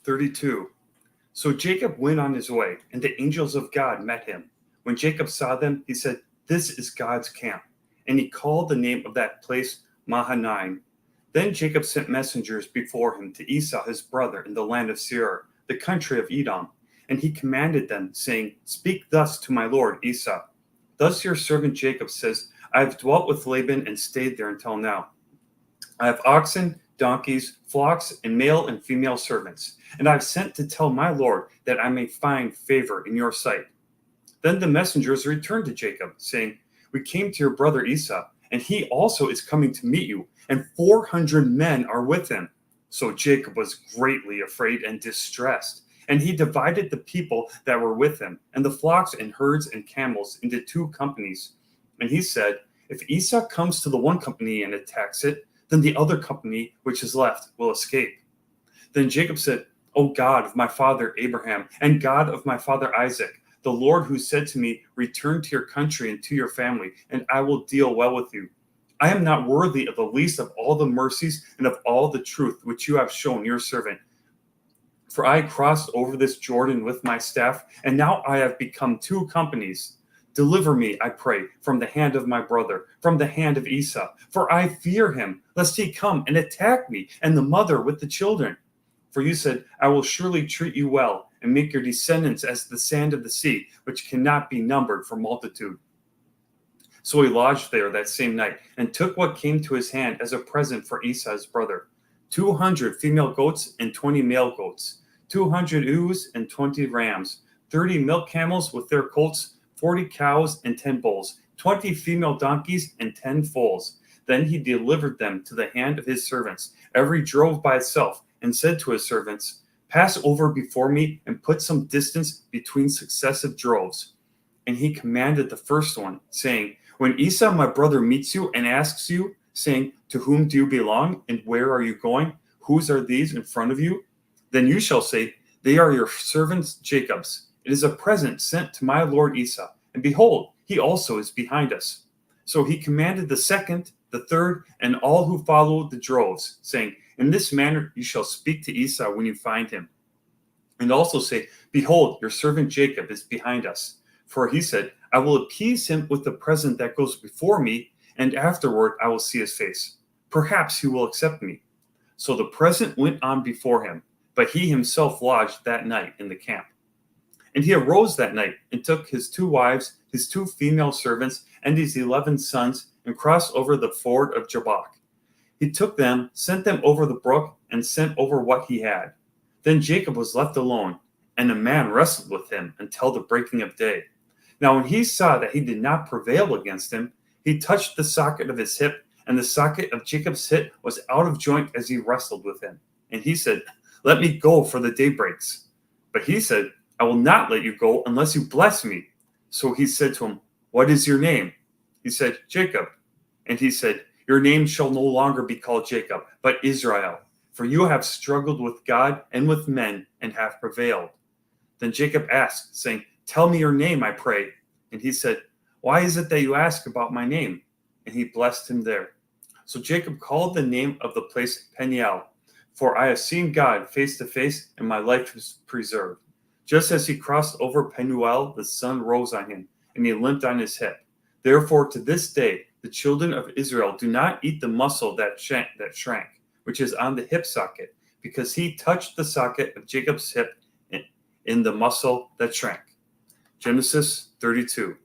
32. So Jacob went on his way, and the angels of God met him. When Jacob saw them, he said, "This is God's camp." And he called the name of that place Mahanaim. Then Jacob sent messengers before him to Esau his brother in the land of Seir, the country of Edom. And he commanded them, saying, "Speak thus to my lord Esau. Thus your servant Jacob says, I have dwelt with Laban and stayed there until now. I have oxen, donkeys, flocks, and male and female servants. And I have sent to tell my lord that I may find favor in your sight." Then the messengers returned to Jacob, saying, "We came to your brother Esau, and he also is coming to meet you, and 400 men are with him." So Jacob was greatly afraid and distressed, and he divided the people that were with him, and the flocks and herds and camels into 2 companies. And he said, "If Esau comes to the one company and attacks it, then the other company which is left will escape." Then Jacob said, "O God of my father Abraham, and God of my father Isaac, the Lord who said to me, 'Return to your country and to your family, and I will deal well with you.' I am not worthy of the least of all the mercies and of all the truth which you have shown your servant. For I crossed over this Jordan with my staff, and now I have become 2 companies. Deliver me, I pray, from the hand of my brother, from the hand of Esau, for I fear him, lest he come and attack me and the mother with the children. For you said, I will surely treat you well, and make your descendants as the sand of the sea, which cannot be numbered for multitude." So he lodged there that same night, and took what came to his hand as a present for Esau's brother: 200 female goats and 20 male goats, 200 ewes and 20 rams, 30 milk camels with their colts, 40 cows and 10 bulls, 20 female donkeys and 10 foals. Then he delivered them to the hand of his servants, every drove by itself, and said to his servants, "Pass over before me and put some distance between successive droves." And he commanded the first one, saying, "When Esau my brother meets you and asks you, saying, 'To whom do you belong, and where are you going? Whose are these in front of you?' Then you shall say, 'They are your servants Jacob's. It is a present sent to my lord Esau, and behold, he also is behind us.'" So he commanded the second, the third, and all who followed the droves, saying, "In this manner you shall speak to Esau when you find him. And also say, 'Behold, your servant Jacob is behind us.' For he said, 'I will appease him with the present that goes before me, and afterward I will see his face. Perhaps he will accept me.' So the present went on before him, but he himself lodged that night in the camp. And he arose that night, and took his 2 wives, his 2 female servants, and his 11 sons, and crossed over the ford of Jabbok. He took them, sent them over the brook, and sent over what he had. Then Jacob was left alone, and a man wrestled with him until the breaking of day. Now when he saw that he did not prevail against him, he touched the socket of his hip, and the socket of Jacob's hip was out of joint as he wrestled with him. And he said, 'Let me go, for the day breaks.' But he said, 'I will not let you go unless you bless me.' So he said to him, 'What is your name?' He said, 'Jacob.' And he said, 'Your name shall no longer be called Jacob, but Israel, for you have struggled with God and with men, and have prevailed.' Then Jacob asked, saying, 'Tell me your name, I pray.' And he said, 'Why is it that you ask about my name?' And he blessed him there. So Jacob called the name of the place Peniel, for I have seen God face to face, and my life is preserved. Just as he crossed over Penuel, the sun rose on him, and he limped on his hip. Therefore, to this day, the children of Israel do not eat the muscle that shrank, which is on the hip socket, because he touched the socket of Jacob's hip in the muscle that shrank." Genesis 32.